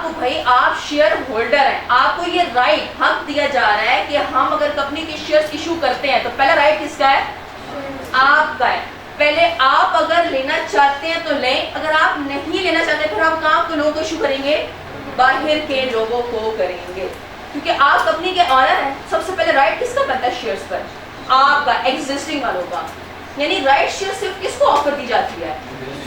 आपको भाई आप शेयर होल्डर हैं, आपको ये राइट हक दिया जा रहा है कि हम अगर कंपनी के शेयर्स इशू करते हैं तो पहला राइट किसका है? आपका है। पहले आप अगर लेना चाहते हैं तो लें, अगर आप नहीं लेना चाहते फिर आप कहाँ के लोगों को इशू करेंगे? बाहर के लोगों को करेंगे, क्योंकि आप कंपनी के ऑनर हैं। सबसे पहले राइट किसका बनता है शेयर्स पर? आपका, एग्जिस्टिंग वालों का। यानी राइट शेयर सिर्फ किसको ऑफर दी जाती है?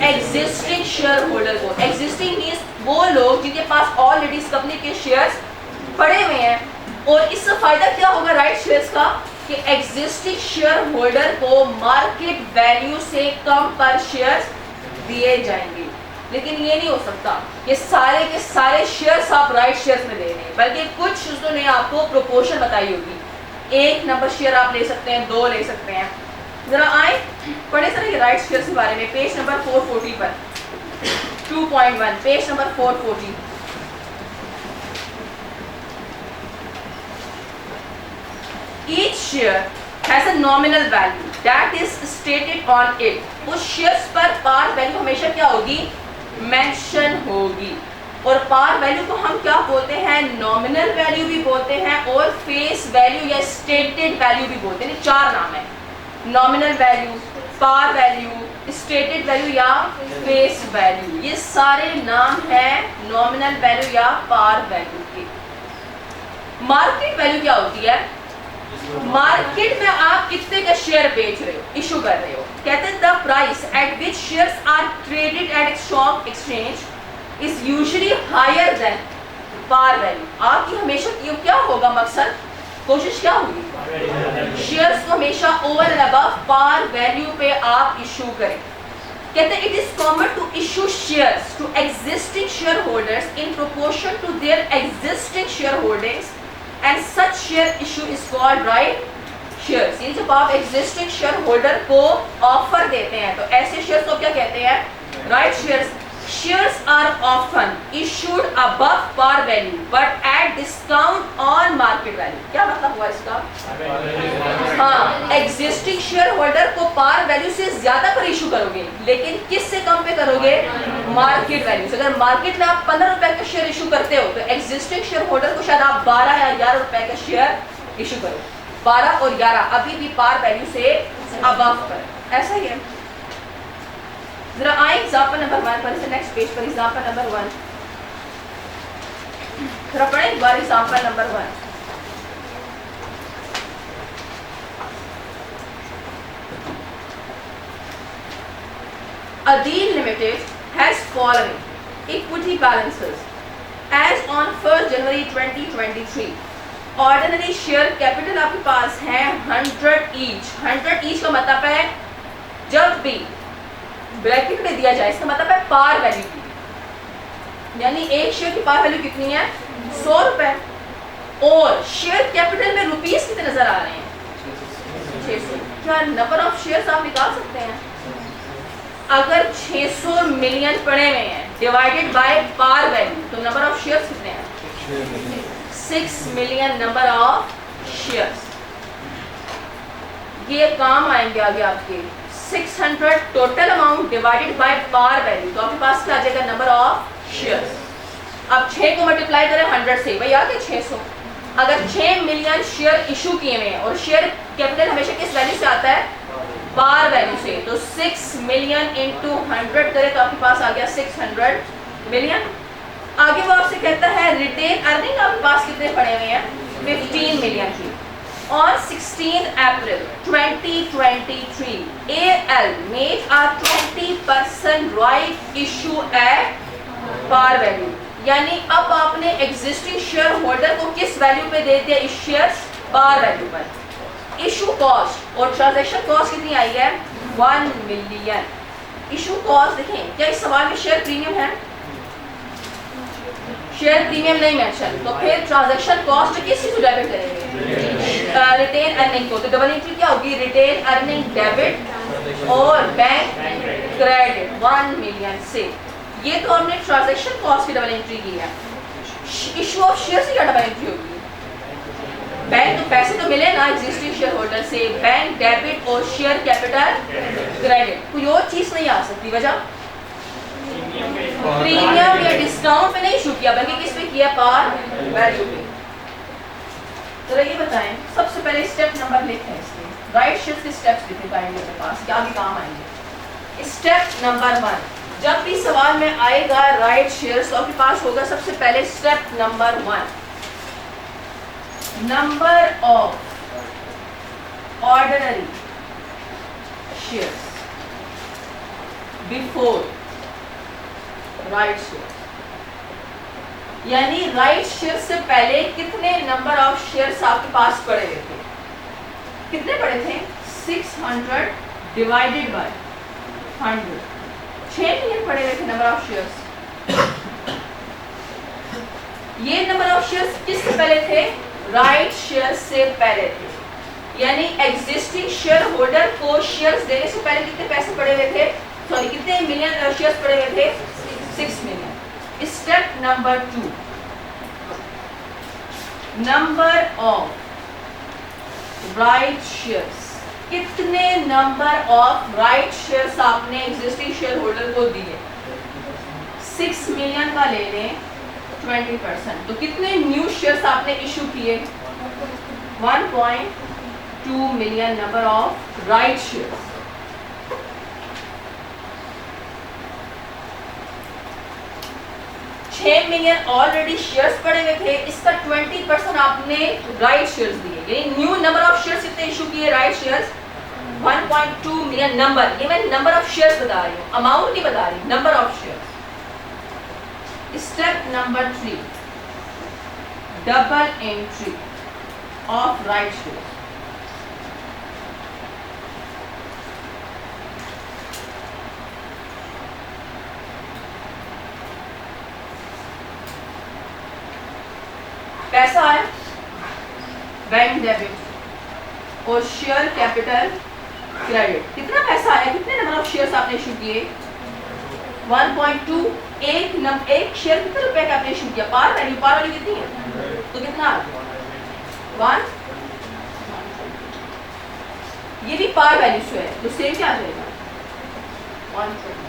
एग्जिस्टिंग शेयर होल्डर को। एग्जिस्टिंग मींस वो लोग जिनके पास ऑलरेडी इस कंपनी के शेयर्स पड़े हुए हैं। और इससे फायदा क्या होगा राइट शेयर्स का? कि एग्जिस्टिंग शेयर होल्डर को मार्केट वैल्यू से कम पर शेयर्स दिए जाएंगे। लेकिन ये नहीं हो सकता ये सारे के सारे शेयर्स आप राइट शेयर्स में दे रहे हैं, बल्कि कुछ उन्होंने आपको प्रोपोर्शन बताई होगी। 1 नंबर शेयर आप ले सकते हैं, 2 ले सकते हैं। जरा आए पढ़े सर ये राइट शेयर्स के बारे में, पेज नंबर 440 पर 2.1, page number 440। Each share has a nominal value that is stated on it. उस शेयर्स पर पार वैल्यू हमेशा क्या होगी? मेंशन होगी। और पार वैल्यू को हम क्या बोलते हैं? नॉमिनल वैल्यू भी बोलते हैं और फेस वैल्यू या स्टेटेड वैल्यू भी बोलते हैं। 4 नाम है, nominal value, par value, stated value या फेस वैल्यू। ये सारे नाम हैं नॉमिनल वैल्यू या पार वैल्यू के। मार्केट वैल्यू क्या होती है? मार्केट में आप कितने का शेयर बेच रहे हो, इशू कर रहे हो। कहते हैं the price at which shares are traded at stock exchange is usually higher than par value. आपकी हमेशा क्या होगा मकसद, कोशिश क्या होगी? शेयर्स को हमेशा over and above par value पे आप इशू करें। कहते हैं it is common to issue shares to existing share holders in proportion to their existing share holdings and such share issue is called right shares. ये जब आप existing share holder को offer देते हैं तो ऐसे शेयर्स को क्या कहते हैं? Right shares. Shares are often issued above par value but at discount on market value. क्या मतलब हुआ इसका? हाँ, एग्जिस्टिंग शेयर होल्डर को पार वैल्यू से ज्यादा पर इशू करोगे, लेकिन किस से कम पे करोगे? मार्केट वैल्यू से। अगर मार्केट में आप 15 रुपए का शेयर इशू करते हो तो एग्जिस्टिंग शेयर होल्डर को शायद आप 12 या 11 रुपए का शेयर इशू करो। 12 और 11 अभी भी पार वैल्यू से अबव पर, ऐसा ही है। जरा आए एग्जाम्पल नंबर 1 पर, नेक्स्ट पेज पर एग्जाम्पल नंबर 1 जरा पढ़े एक बार example number 1। Adil Limited has following equity balances as on 1st January 2023. Ordinary share capital आपके पास है 100 ईच। 100 ईच का मतलब है जब भी ब्रैकेट में दिया जाए इसका मतलब है पार वैल्यू की, यानी एक शेयर की पार वैल्यू कितनी है? 100 रुपए। और शेयर कैपिटल में रुपीस कितने नजर आ रहे हैं? 600। क्या नंबर ऑफ शेयर्स आप निकाल सकते हैं? अगर 600 मिलियन पड़े हुए हैं डिवाइडेड बाय पार वैल्यू तो नंबर ऑफ शेयर्स कितने हैं? 6 मिलियन नंबर ऑफ शेयर्स। ये काम आएंगे आगे आपके 600 total amount divided by par value, तो आपके पास क्या आ जाएगा? Number of shares. अब 6 को मल्टीप्लाई करें 100 से, वही आ गया 600। अगर 6 मिलियन शेयर इशू किए हुए हैं और शेयर कैपिटल हमेशा किस वैल्यू से आता है? पार वैल्यू से। तो 6 मिलियन इंटू 100 करें तो आपके पास आ गया 600 मिलियन। आगे वो आपसे कहता है रिटेन अर्निंग आपके पास कितने पड़े हुए हैं? 15 मिलियन की। On 16 April 2023, AL made a 20% right issue at par value. यानी अब आपने एग्जिस्टिंग शेयर होल्डर को किस वैल्यू पे दे दिया? इस शेयर्स पार वैल्यू पर। इशू कॉस्ट और ट्रांजैक्शन कॉस्ट कितनी आई है? 1 मिलियन। इशू कॉस्ट देखें, क्या इस सवाल में शेयर प्रीमियम है? शेयर प्रीमियम नहीं मेंशन, तो फिर ट्रांजैक्शन कॉस्ट किस चीज को डेबिट करेंगे? रिटेन अर्निंग को। तो डबल एंट्री क्या होगी? रिटेन अर्निंग डेबिट और बैंक क्रेडिट 1 मिलियन से। ये तो हमने ट्रांजैक्शन कॉस्ट की डबल एंट्री की है। इशू ऑफ शेयर से क्या डबल एंट्री होगी? बैंक तो पैसे तो मिले ना एग्जिस्टिंग शेयर होल्डर से, बैंक डेबिट और शेयर कैपिटल क्रेडिट। कोई और चीज नहीं आ सकती। वजह प्रीमियम या डिस्काउंट पे नहीं इशू किया बल्कि किस पे किया, पार वैल्यू पे। तो ये बताएं, सबसे पहले स्टेप नंबर लिखें इसके, राइट शेयर्स के स्टेप्स लिखे पाएंगे अपने पास, क्या भी काम आएंगे। स्टेप नंबर 1, जब भी सवाल में आएगा राइट शेयर्स तो आपके पास होगा सबसे पहले step number 1, number of ordinary shares before right shares, यानी राइट शेयर से पहले कितने नंबर ऑफ शेयर्स आपके पास पड़े हुए थे, कितने पड़े थे, 600 डिवाइडेड बाय 100, 6 मिलियन पड़े हुए थे नंबर ऑफ शेयर्स। ये नंबर ऑफ शेयर्स किससे पहले थे, राइट शेयर से पहले थे, यानी एग्जिस्टिंग शेयर होल्डर को शेयर्स देने से पहले कितने पैसे पड़े हुए थे, सॉरी कितने मिलियन शेयर्स पड़े हुए थे, 6 million. Step number 2, number of right shares, कितने नंबर ऑफ राइट शेयर्स आपने एग्जिस्टिंग शेयर होल्डर को दिए, 6 मिलियन का ले लें 20%, तो कितने न्यू शेयर्स आपने इशू किए, 1.2 million number of right shares. $6 million already shares पड़े हुए थे, इसका 20% आपने राइट शेयर्स दिए, यानी न्यू नंबर ऑफ शेयर्स कितने इशू किए, राइट शेयर्स 1.2 मिलियन नंबर, ये मैं नंबर ऑफ शेयर्स बता रही हूँ, अमाउंट नहीं बता रही, number of shares. Step number 3, double entry of right shares. पैसा आया बैंक डेबिट और शेयर कैपिटल क्रेडिट, कितना पैसा आया, कितने नंबर ऑफ शेयर्स आपने इशू किए, 1.2, एक शेयर कितने रुपए का आपने इशू किया, पार वैल्यू कितनी है, तो कितना आ गया 1, ये भी पार वैल्यू से है तो सेम क्या आ जाएगा 120।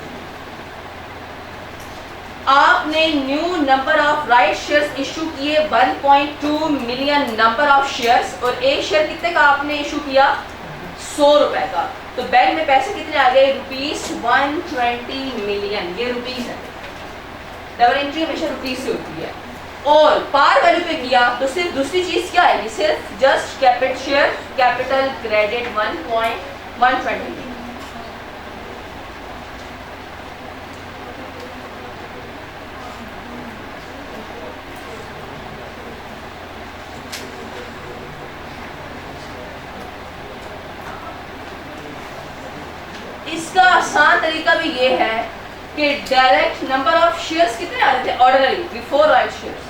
आपने new number of right shares issue किए 1.2 मिलियन नंबर ऑफ शेयर्स, और एक शेयर कितने का आपने इशू किया, 100 रुपए का, तो बैंक में पैसे कितने आ गए, ₹120 मिलियन, ये रुपीस है, डबल एंट्री हमेशा रुपीस से होती है। और पार वैल्यू पे किया तो सिर्फ दूसरी चीज क्या आएगी, सिर्फ जस्ट कैपिटल क्रेडिट 1.120। इसका आसान तरीका भी ये है कि डायरेक्ट नंबर ऑफ शेयर्स कितने आ रहे थे, ordinary before right shares,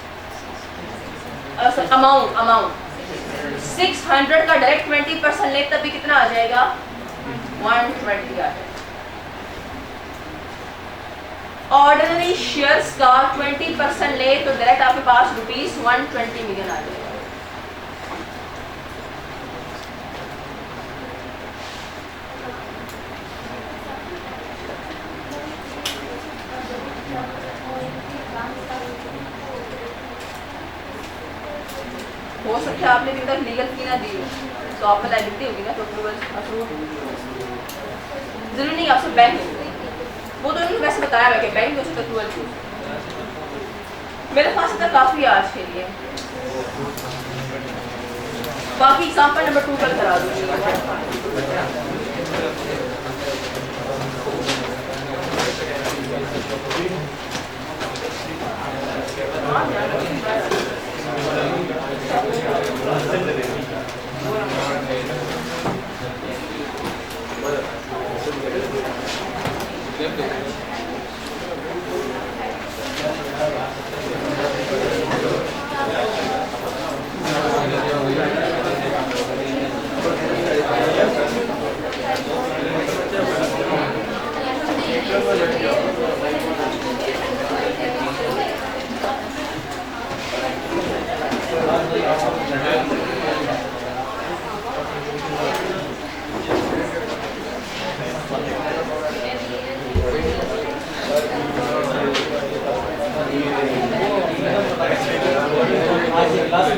amount 600 का डायरेक्ट 20% ले तब भी कितना आ जाएगा, 120 आ जाएगा। ऑर्डिनरी शेयर्स का 20% ले तो डायरेक्ट आपके पास ₹120 मिलियन आ जाएगा। हो सकता है आपने अभी तक लीगल फी ना दी हो, तो आप में लाइबिलिटी होगी ना, तो अप्रूवल जरूरी नहीं आपसे बैंक, वो तो उन्होंने वैसे बताया हुआ कि बैंक में उसका अप्रूवल की। मेरे पास इतना काफ़ी है आज के लिए, बाकी एग्जाम्पल नंबर 2 कल करा दूँगी। Last